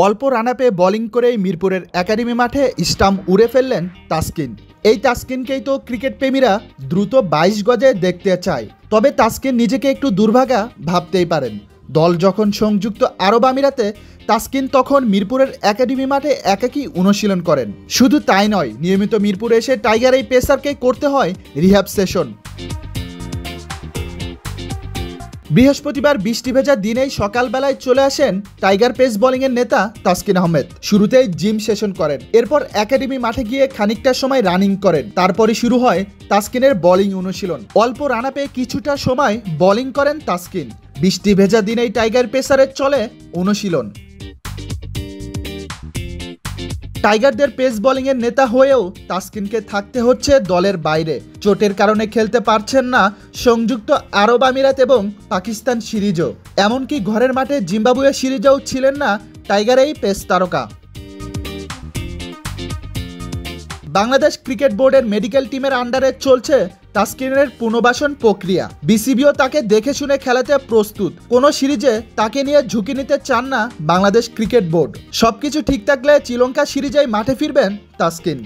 অল্প রানা পেয়ে বোলিং করেই মিরপুরের একাডেমি মাঠে স্টাম্প উড়ে ফেললেন তাসকিন। এই তাসকিনকেই তো ক্রিকেট প্রেমীরা দ্রুত 22 গজে দেখতে চায়। তবে তাসকিন নিজেকে একটু দুর্ভাগা ভাবতেই পারেন। দল যখন সংযুক্ত আরব আমিরাতে, তাসকিন তখন মিরপুরের একাডেমি মাঠে একাকী অনুশীলন করেন। শুধু তাই নয়, নিয়মিত মিরপুরে এসে টাইগার এই পেসারকে করতে হয় রিহ্যাব সেশন। বৃহস্পতিবার বৃষ্টি ভেজা দিনেই সকালবেলায় চলে আসেন টাইগার পেস বোলিংয়ের নেতা তাসকিন আহমেদ। শুরুতেই জিম সেশন করেন, এরপর একাডেমি মাঠে গিয়ে খানিকটা সময় রানিং করেন। তারপরে শুরু হয় তাসকিনের বোলিং অনুশীলন। অল্প রানা পেয়ে কিছুটা সময় বোলিং করেন তাসকিন। বৃষ্টি ভেজা দিনেই টাইগার পেসারের চলে অনুশীলন। টাইগারদের পেস বোলিংয়ের নেতা হয়েও তাসকিনকে থাকতে হচ্ছে দলের বাইরে। চোটের কারণে খেলতে পারছেন না সংযুক্ত আরব আমিরাত এবং পাকিস্তান সিরিজও। এমনকি ঘরের মাঠে জিম্বাবুয়ে সিরিজেও ছিলেন না টাইগার এই পেস তারকা। বাংলাদেশ ক্রিকেট বোর্ডের মেডিকেল টিমের আন্ডারে চলছে তাসকিনের পুনর্বাসন প্রক্রিয়া। বিসিবিও তাকে দেখে শুনে খেলাতে প্রস্তুত। কোনো সিরিজে তাকে নিয়ে ঝুঁকি নিতে চান না বাংলাদেশ ক্রিকেট বোর্ড। সবকিছু ঠিক থাকলে শ্রীলঙ্কা সিরিজেই মাঠে ফিরবেন তাসকিন।